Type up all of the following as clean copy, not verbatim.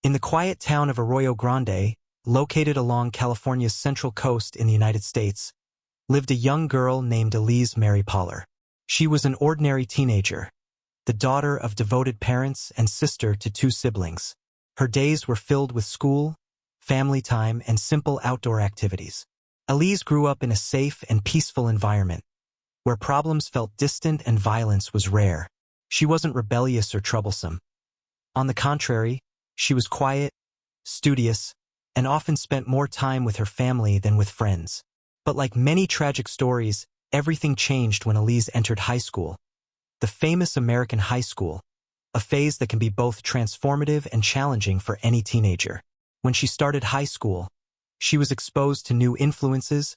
In the quiet town of Arroyo Grande, located along California's central coast in the United States, lived a young girl named Elyse Mary Pahler. She was an ordinary teenager, the daughter of devoted parents and sister to two siblings. Her days were filled with school, family time, and simple outdoor activities. Elyse grew up in a safe and peaceful environment, where problems felt distant and violence was rare. She wasn't rebellious or troublesome. On the contrary, she was quiet, studious, and often spent more time with her family than with friends. But like many tragic stories, everything changed when Elyse entered high school. The famous American high school, a phase that can be both transformative and challenging for any teenager. When she started high school, she was exposed to new influences,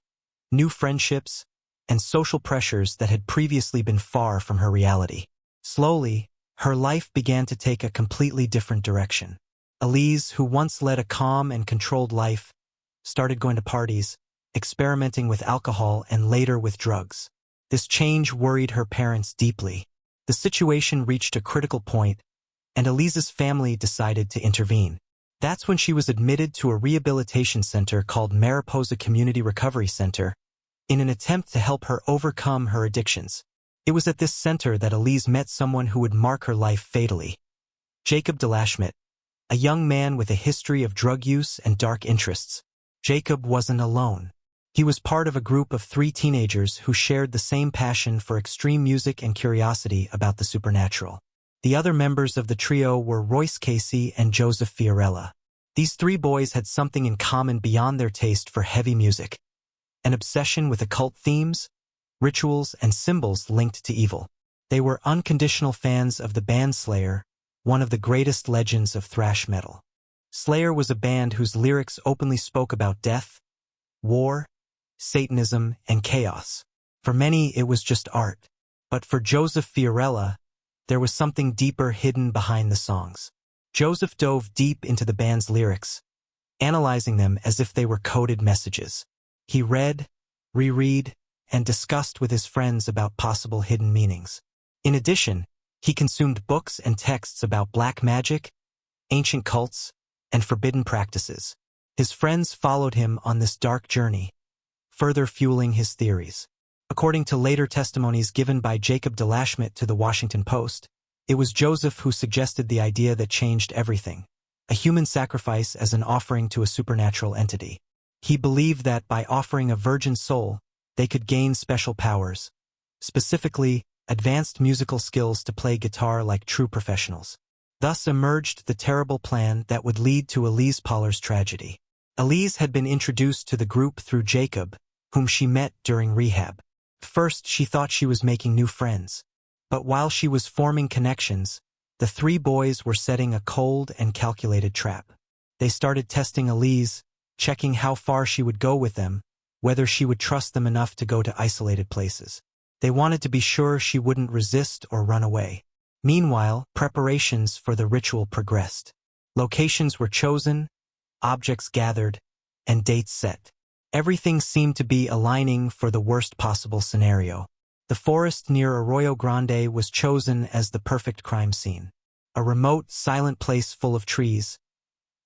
new friendships, and social pressures that had previously been far from her reality. Slowly, her life began to take a completely different direction. Elyse, who once led a calm and controlled life, started going to parties, experimenting with alcohol and later with drugs. This change worried her parents deeply. The situation reached a critical point, and Elyse's family decided to intervene. That's when she was admitted to a rehabilitation center called Mariposa Community Recovery Center, in an attempt to help her overcome her addictions. It was at this center that Elyse met someone who would mark her life fatally. Jacob Delashmet, a young man with a history of drug use and dark interests. Jacob wasn't alone. He was part of a group of 3 teenagers who shared the same passion for extreme music and curiosity about the supernatural. The other members of the trio were Royce Casey and Joseph Fiorella. These 3 boys had something in common beyond their taste for heavy music: an obsession with occult themes, rituals, and symbols linked to evil. They were unconditional fans of the band Slayer, one of the greatest legends of thrash metal. Slayer was a band whose lyrics openly spoke about death, war, Satanism, and chaos. For many, it was just art. But for Joseph Fiorella, there was something deeper hidden behind the songs. Joseph dove deep into the band's lyrics, analyzing them as if they were coded messages. He read, reread, and discussed with his friends about possible hidden meanings. In addition, he consumed books and texts about black magic, ancient cults, and forbidden practices. His friends followed him on this dark journey, further fueling his theories. According to later testimonies given by Jacob Delashmet to the Washington Post, it was Joseph who suggested the idea that changed everything: a human sacrifice as an offering to a supernatural entity. He believed that by offering a virgin soul, they could gain special powers, specifically advanced musical skills to play guitar like true professionals. Thus emerged the terrible plan that would lead to Elyse Pahler's tragedy. Elyse had been introduced to the group through Jacob, whom she met during rehab. First, she thought she was making new friends. But while she was forming connections, the 3 boys were setting a cold and calculated trap. They started testing Elyse, checking how far she would go with them, whether she would trust them enough to go to isolated places. They wanted to be sure she wouldn't resist or run away. Meanwhile, preparations for the ritual progressed. Locations were chosen, objects gathered, and dates set. Everything seemed to be aligning for the worst possible scenario. The forest near Arroyo Grande was chosen as the perfect crime scene. A remote, silent place full of trees,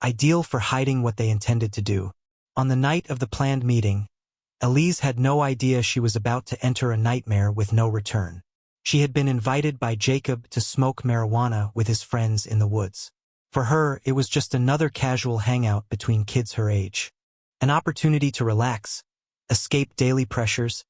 ideal for hiding what they intended to do. On the night of the planned meeting, Elyse had no idea she was about to enter a nightmare with no return. She had been invited by Jacob to smoke marijuana with his friends in the woods. For her, it was just another casual hangout between kids her age. An opportunity to relax, escape daily pressures,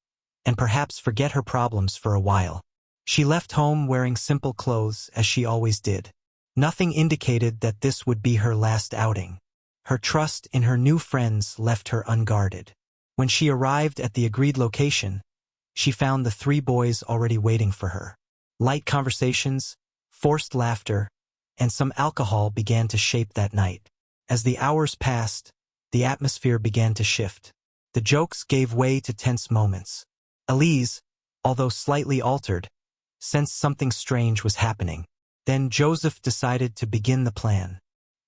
and perhaps forget her problems for a while. She left home wearing simple clothes as she always did. Nothing indicated that this would be her last outing. Her trust in her new friends left her unguarded. When she arrived at the agreed location, she found the 3 boys already waiting for her. Light conversations, forced laughter, and some alcohol began to shape that night. As the hours passed, the atmosphere began to shift. The jokes gave way to tense moments. Elyse, although slightly altered, sensed something strange was happening. Then Joseph decided to begin the plan.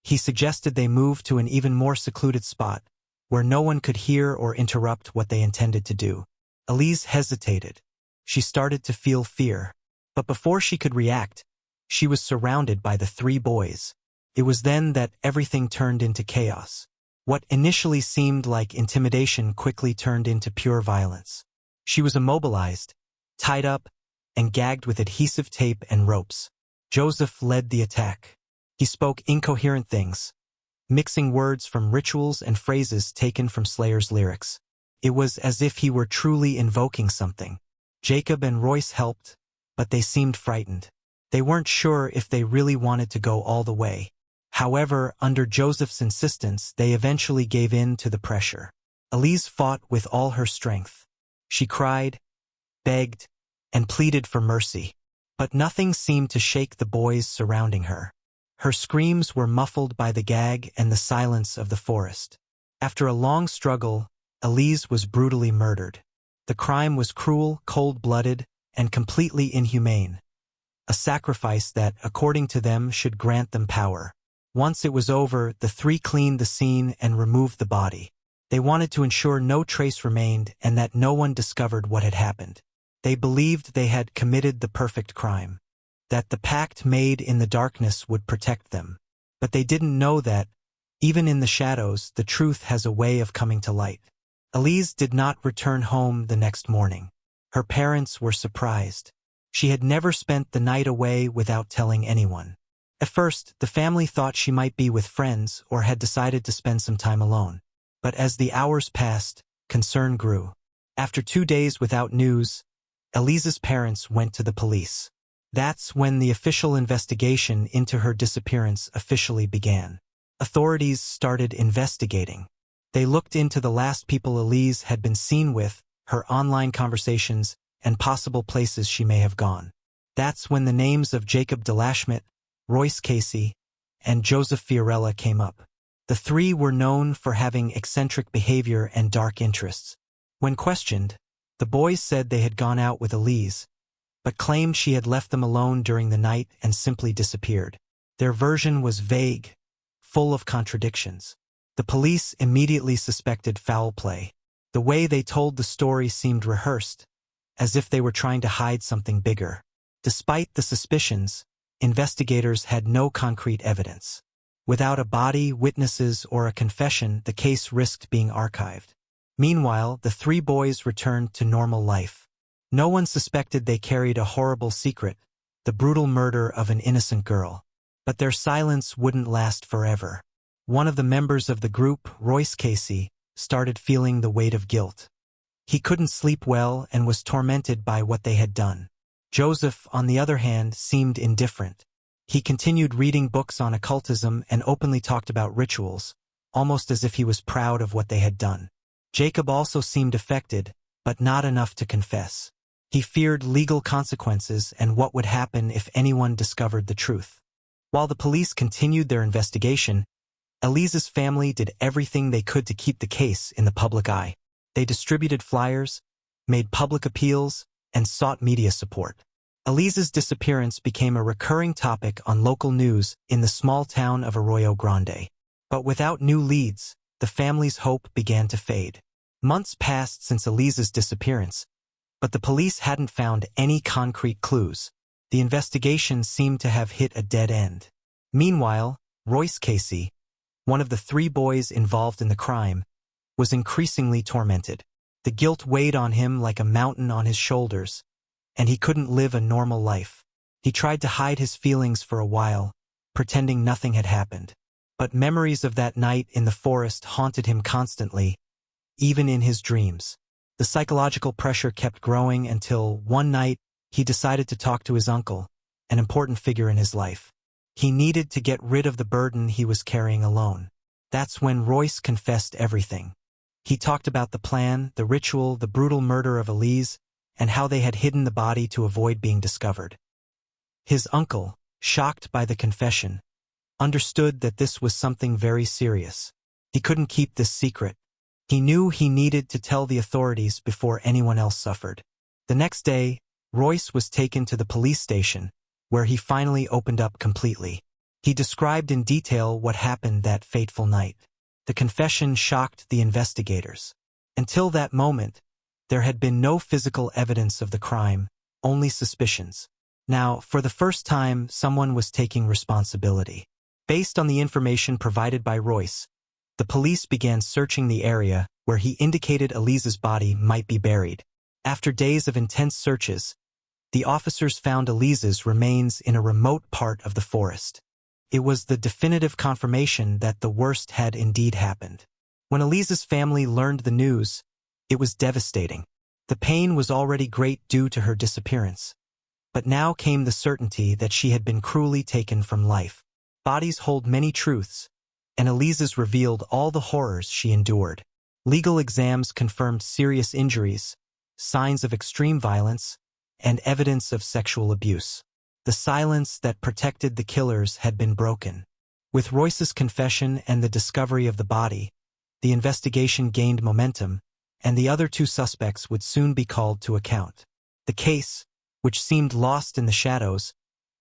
He suggested they move to an even more secluded spot, where no one could hear or interrupt what they intended to do. Elyse hesitated. She started to feel fear. But before she could react, she was surrounded by the 3 boys. It was then that everything turned into chaos. What initially seemed like intimidation quickly turned into pure violence. She was immobilized, tied up, and gagged with adhesive tape and ropes. Joseph led the attack. He spoke incoherent things, mixing words from rituals and phrases taken from Slayer's lyrics. It was as if he were truly invoking something. Jacob and Royce helped, but they seemed frightened. They weren't sure if they really wanted to go all the way. However, under Joseph's insistence, they eventually gave in to the pressure. Elyse fought with all her strength. She cried, begged, and pleaded for mercy. But nothing seemed to shake the boys surrounding her. Her screams were muffled by the gag and the silence of the forest. After a long struggle, Elyse was brutally murdered. The crime was cruel, cold-blooded, and completely inhumane. A sacrifice that, according to them, should grant them power. Once it was over, the three cleaned the scene and removed the body. They wanted to ensure no trace remained and that no one discovered what had happened. They believed they had committed the perfect crime, that the pact made in the darkness would protect them. But they didn't know that, even in the shadows, the truth has a way of coming to light. Elyse did not return home the next morning. Her parents were surprised. She had never spent the night away without telling anyone. At first, the family thought she might be with friends or had decided to spend some time alone. But as the hours passed, concern grew. After 2 days without news, Elyse's parents went to the police. That's when the official investigation into her disappearance officially began. Authorities started investigating. They looked into the last people Elyse had been seen with, her online conversations, and possible places she may have gone. That's when the names of Jacob DeLashmutt, Royce Casey, and Joseph Fiorella came up. The three were known for having eccentric behavior and dark interests. When questioned, the boys said they had gone out with Elyse, but claimed she had left them alone during the night and simply disappeared. Their version was vague, full of contradictions. The police immediately suspected foul play. The way they told the story seemed rehearsed, as if they were trying to hide something bigger. Despite the suspicions, investigators had no concrete evidence. Without a body, witnesses, or a confession, the case risked being archived. Meanwhile, the three boys returned to normal life. No one suspected they carried a horrible secret, the brutal murder of an innocent girl. But their silence wouldn't last forever. One of the members of the group, Royce Casey, started feeling the weight of guilt. He couldn't sleep well and was tormented by what they had done. Joseph, on the other hand, seemed indifferent. He continued reading books on occultism and openly talked about rituals, almost as if he was proud of what they had done. Jacob also seemed affected, but not enough to confess. He feared legal consequences and what would happen if anyone discovered the truth. While the police continued their investigation, Elyse's family did everything they could to keep the case in the public eye. They distributed flyers, made public appeals, and sought media support. Elyse's disappearance became a recurring topic on local news in the small town of Arroyo Grande. But without new leads, the family's hope began to fade. Months passed since Elyse's disappearance, but the police hadn't found any concrete clues. The investigation seemed to have hit a dead end. Meanwhile, Royce Casey, one of the three boys involved in the crime, was increasingly tormented. The guilt weighed on him like a mountain on his shoulders, and he couldn't live a normal life. He tried to hide his feelings for a while, pretending nothing had happened. But memories of that night in the forest haunted him constantly, even in his dreams. The psychological pressure kept growing until, one night, he decided to talk to his uncle, an important figure in his life. He needed to get rid of the burden he was carrying alone. That's when Royce confessed everything. He talked about the plan, the ritual, the brutal murder of Elyse, and how they had hidden the body to avoid being discovered. His uncle, shocked by the confession, understood that this was something very serious. He couldn't keep this secret. He knew he needed to tell the authorities before anyone else suffered. The next day, Royce was taken to the police station, where he finally opened up completely. He described in detail what happened that fateful night. The confession shocked the investigators. Until that moment, there had been no physical evidence of the crime, only suspicions. Now, for the first time, someone was taking responsibility. Based on the information provided by Royce, the police began searching the area where he indicated Elyse's body might be buried. After days of intense searches, the officers found Elyse's remains in a remote part of the forest. It was the definitive confirmation that the worst had indeed happened. When Elyse's family learned the news, it was devastating. The pain was already great due to her disappearance. But now came the certainty that she had been cruelly taken from life. Bodies hold many truths, and Elyse's revealed all the horrors she endured. Legal exams confirmed serious injuries, signs of extreme violence, and evidence of sexual abuse. The silence that protected the killers had been broken. With Royce's confession and the discovery of the body, the investigation gained momentum, and the other two suspects would soon be called to account. The case, which seemed lost in the shadows,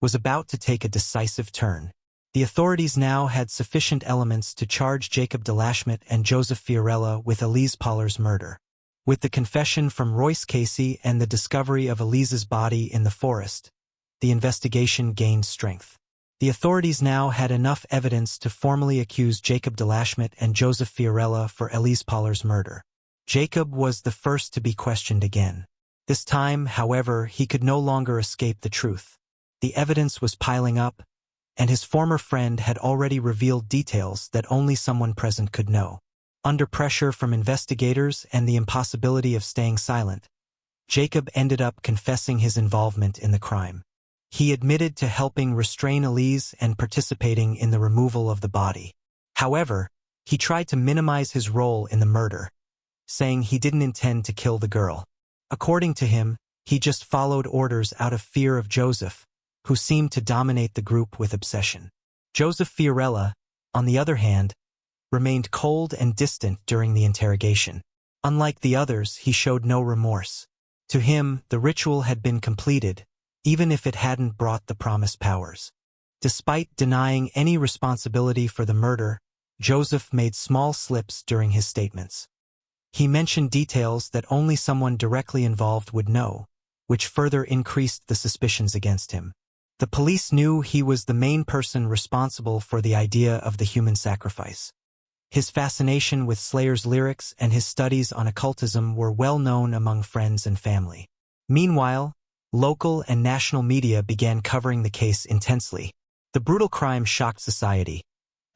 was about to take a decisive turn. The authorities now had sufficient elements to charge Jacob DeLashmutt and Joseph Fiorella with Elyse Pahler's murder. With the confession from Royce Casey and the discovery of Elyse's body in the forest, the investigation gained strength. The authorities now had enough evidence to formally accuse Jacob DeLashmutt and Joseph Fiorella for Elyse Pahler's murder. Jacob was the first to be questioned again. This time, however, he could no longer escape the truth. The evidence was piling up, and his former friend had already revealed details that only someone present could know. Under pressure from investigators and the impossibility of staying silent, Jacob ended up confessing his involvement in the crime. He admitted to helping restrain Elyse and participating in the removal of the body. However, he tried to minimize his role in the murder, saying he didn't intend to kill the girl. According to him, he just followed orders out of fear of Joseph, who seemed to dominate the group with obsession. Joseph Fiorella, on the other hand, remained cold and distant during the interrogation. Unlike the others, he showed no remorse. To him, the ritual had been completed, even if it hadn't brought the promised powers. Despite denying any responsibility for the murder, Joseph made small slips during his statements. He mentioned details that only someone directly involved would know, which further increased the suspicions against him. The police knew he was the main person responsible for the idea of the human sacrifice. His fascination with Slayer's lyrics and his studies on occultism were well known among friends and family. Meanwhile, local and national media began covering the case intensely. The brutal crime shocked society,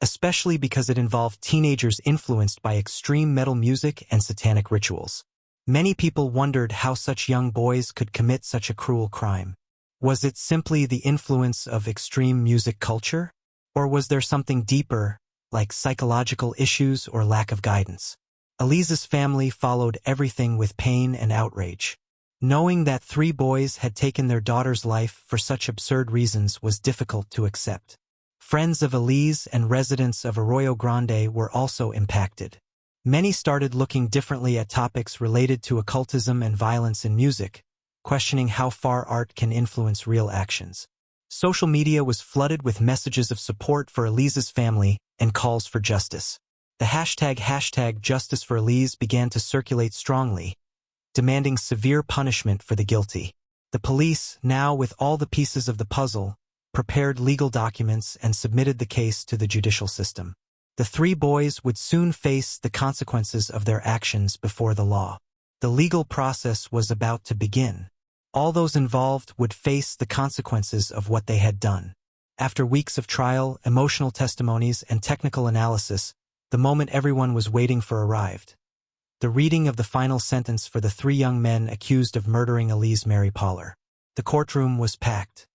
especially because it involved teenagers influenced by extreme metal music and satanic rituals. Many people wondered how such young boys could commit such a cruel crime. Was it simply the influence of extreme music culture? Or was there something deeper, like psychological issues or lack of guidance? Elyse's family followed everything with pain and outrage. Knowing that 3 boys had taken their daughter's life for such absurd reasons was difficult to accept. Friends of Elyse and residents of Arroyo Grande were also impacted. Many started looking differently at topics related to occultism and violence in music, questioning how far art can influence real actions. Social media was flooded with messages of support for Elyse's family and calls for justice. The hashtag Justice for Elyse began to circulate strongly, demanding severe punishment for the guilty. The police, now with all the pieces of the puzzle, prepared legal documents and submitted the case to the judicial system. The 3 boys would soon face the consequences of their actions before the law. The legal process was about to begin. All those involved would face the consequences of what they had done. After weeks of trial, emotional testimonies, and technical analysis, the moment everyone was waiting for arrived. The reading of the final sentence for the 3 young men accused of murdering Elyse Mary Pahler. The courtroom was packed.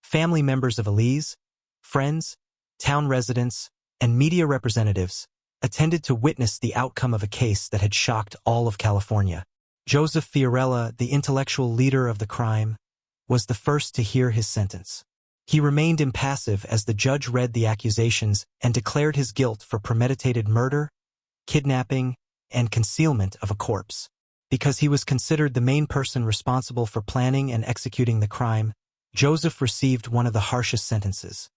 Family members of Elyse, friends, town residents, and media representatives attended to witness the outcome of a case that had shocked all of California. Joseph Fiorella, the intellectual leader of the crime, was the first to hear his sentence. He remained impassive as the judge read the accusations and declared his guilt for premeditated murder, kidnapping, and concealment of a corpse. Because he was considered the main person responsible for planning and executing the crime, Joseph received one of the harshest sentences: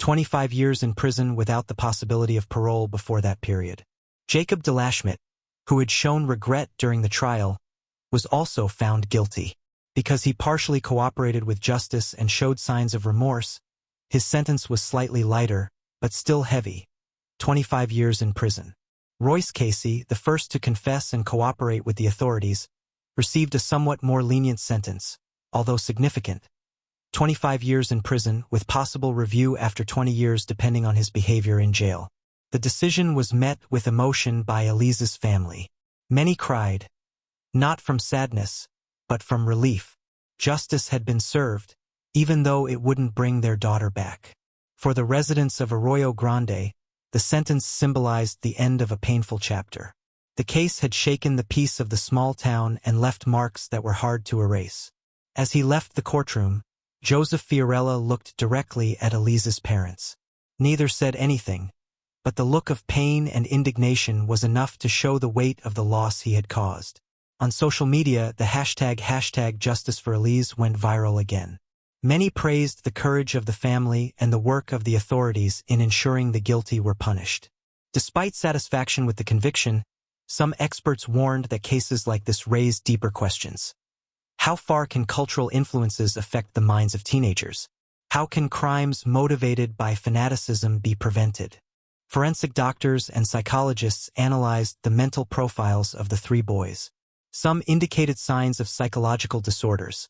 25 years in prison without the possibility of parole before that period. Jacob DeLashmutt, who had shown regret during the trial, was also found guilty. Because he partially cooperated with justice and showed signs of remorse, his sentence was slightly lighter, but still heavy. 25 years in prison. Royce Casey, the first to confess and cooperate with the authorities, received a somewhat more lenient sentence, although significant. 25 years in prison with possible review after 20 years depending on his behavior in jail. The decision was met with emotion by Elyse's family. Many cried, not from sadness, but from relief. Justice had been served, even though it wouldn't bring their daughter back. For the residents of Arroyo Grande, the sentence symbolized the end of a painful chapter. The case had shaken the peace of the small town and left marks that were hard to erase. As he left the courtroom, Joseph Fiorella looked directly at Elyse's parents. Neither said anything, but the look of pain and indignation was enough to show the weight of the loss he had caused. On social media, the hashtag Justice for Elyse went viral again. Many praised the courage of the family and the work of the authorities in ensuring the guilty were punished. Despite satisfaction with the conviction, some experts warned that cases like this raise deeper questions. How far can cultural influences affect the minds of teenagers? How can crimes motivated by fanaticism be prevented? Forensic doctors and psychologists analyzed the mental profiles of the three boys. Some indicated signs of psychological disorders,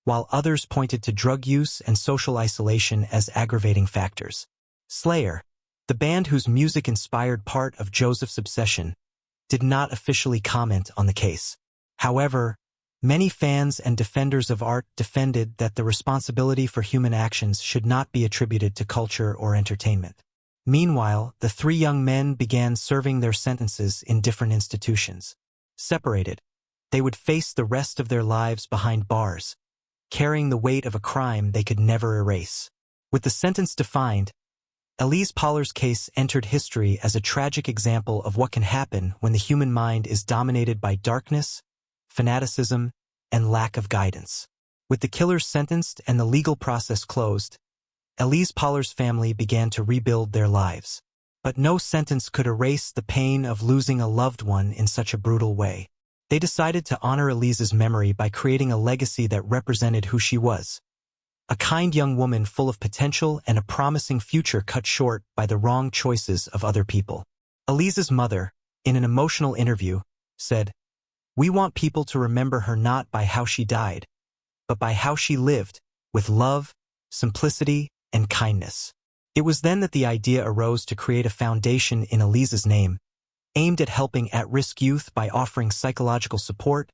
while others pointed to drug use and social isolation as aggravating factors. Slayer, the band whose music inspired part of Joseph's obsession, did not officially comment on the case. However, many fans and defenders of art defended that the responsibility for human actions should not be attributed to culture or entertainment. Meanwhile, the three young men began serving their sentences in different institutions. Separated, they would face the rest of their lives behind bars, carrying the weight of a crime they could never erase. With the sentence defined, Elyse Pahler's case entered history as a tragic example of what can happen when the human mind is dominated by darkness, fanaticism, and lack of guidance. With the killers sentenced and the legal process closed, Elyse Pahler's family began to rebuild their lives. But no sentence could erase the pain of losing a loved one in such a brutal way. They decided to honor Elyse's memory by creating a legacy that represented who she was. A kind young woman full of potential and a promising future cut short by the wrong choices of other people. Elyse's mother, in an emotional interview, said, "We want people to remember her not by how she died, but by how she lived, with love, simplicity, and kindness." It was then that the idea arose to create a foundation in Elyse's name, aimed at helping at-risk youth by offering psychological support,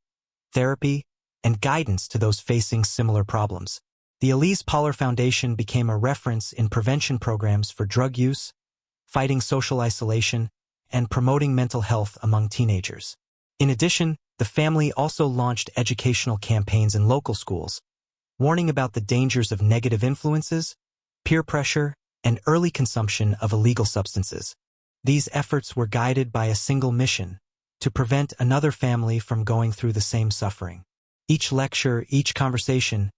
therapy, and guidance to those facing similar problems. The Elyse Pahler Foundation became a reference in prevention programs for drug use, fighting social isolation, and promoting mental health among teenagers. In addition, the family also launched educational campaigns in local schools, warning about the dangers of negative influences, peer pressure, and early consumption of illegal substances. These efforts were guided by a single mission: to prevent another family from going through the same suffering. Each lecture, each conversation,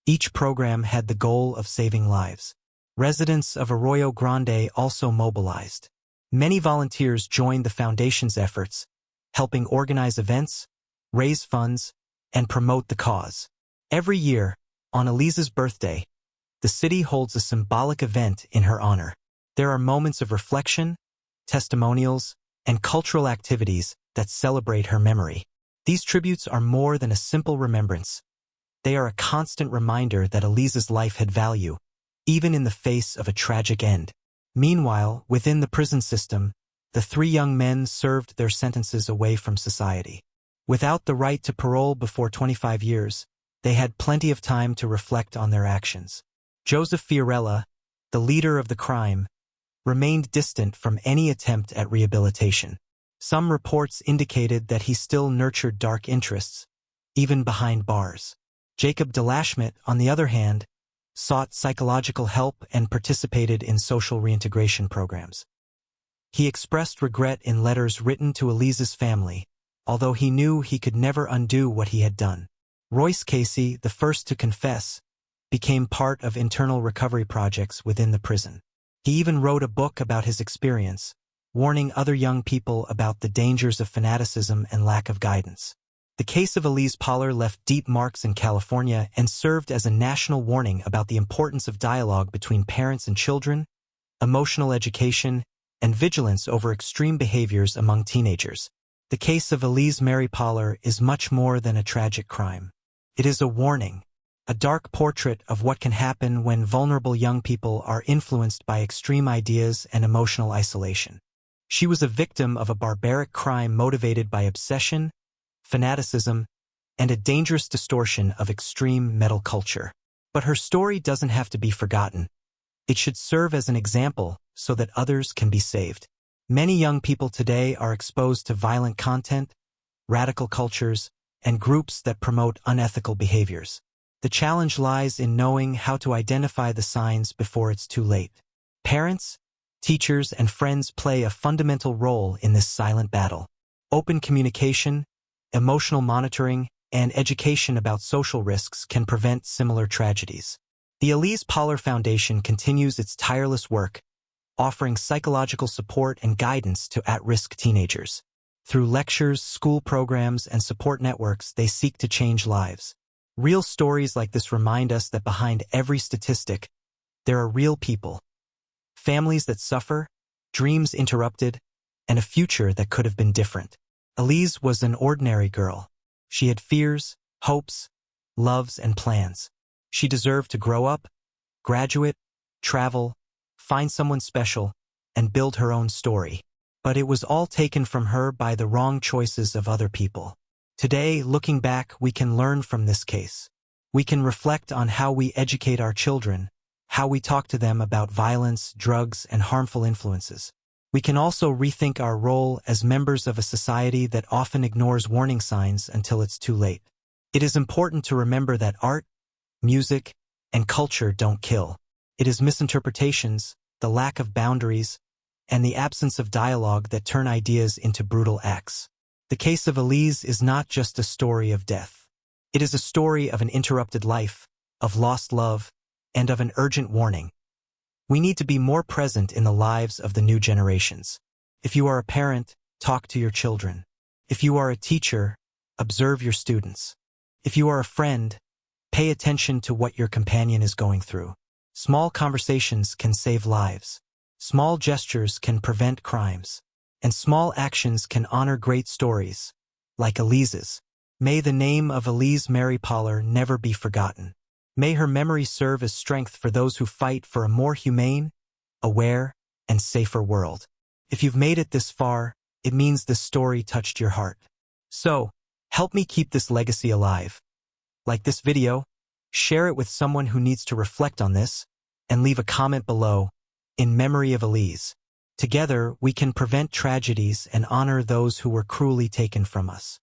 each program had the goal of saving lives. Residents of Arroyo Grande also mobilized. Many volunteers joined the foundation's efforts, helping organize events, raise funds, and promote the cause. Every year, on Elyse's birthday, the city holds a symbolic event in her honor. There are moments of reflection, testimonials, and cultural activities that celebrate her memory. These tributes are more than a simple remembrance. They are a constant reminder that Elyse's life had value, even in the face of a tragic end. Meanwhile, within the prison system, the three young men served their sentences away from society. Without the right to parole before 25 years, they had plenty of time to reflect on their actions. Joseph Fiorella, the leader of the crime, remained distant from any attempt at rehabilitation. Some reports indicated that he still nurtured dark interests, even behind bars. Jacob Delashmet, on the other hand, sought psychological help and participated in social reintegration programs. He expressed regret in letters written to Elyse's family, although he knew he could never undo what he had done. Royce Casey, the first to confess, became part of internal recovery projects within the prison. He even wrote a book about his experience, warning other young people about the dangers of fanaticism and lack of guidance. The case of Elyse Pahler left deep marks in California and served as a national warning about the importance of dialogue between parents and children, emotional education, and vigilance over extreme behaviors among teenagers. The case of Elyse Mary Pahler is much more than a tragic crime. It is a warning, a dark portrait of what can happen when vulnerable young people are influenced by extreme ideas and emotional isolation. She was a victim of a barbaric crime motivated by obsession, fanaticism, and a dangerous distortion of extreme metal culture. But her story doesn't have to be forgotten. It should serve as an example so that others can be saved. Many young people today are exposed to violent content, radical cultures, and groups that promote unethical behaviors. The challenge lies in knowing how to identify the signs before it's too late. Parents, teachers, and friends play a fundamental role in this silent battle. Open communication, emotional monitoring, and education about social risks can prevent similar tragedies. The Elyse Pahler Foundation continues its tireless work, offering psychological support and guidance to at-risk teenagers. Through lectures, school programs, and support networks, they seek to change lives. Real stories like this remind us that behind every statistic, there are real people. Families that suffer, dreams interrupted, and a future that could have been different. Elyse was an ordinary girl. She had fears, hopes, loves, and plans. She deserved to grow up, graduate, travel, find someone special, and build her own story. But it was all taken from her by the wrong choices of other people. Today, looking back, we can learn from this case. We can reflect on how we educate our children, how we talk to them about violence, drugs, and harmful influences. We can also rethink our role as members of a society that often ignores warning signs until it's too late. It is important to remember that art, music, and culture don't kill. It is misinterpretations, the lack of boundaries, and the absence of dialogue that turn ideas into brutal acts. The case of Elyse is not just a story of death. It is a story of an interrupted life, of lost love, and of an urgent warning. We need to be more present in the lives of the new generations. If you are a parent, talk to your children. If you are a teacher, observe your students. If you are a friend, pay attention to what your companion is going through. Small conversations can save lives. Small gestures can prevent crimes. And small actions can honor great stories, like Elyse's. May the name of Elyse Mary Pahler never be forgotten. May her memory serve as strength for those who fight for a more humane, aware, and safer world. If you've made it this far, it means this story touched your heart. So, help me keep this legacy alive. Like this video, share it with someone who needs to reflect on this, and leave a comment below, in memory of Elyse. Together, we can prevent tragedies and honor those who were cruelly taken from us.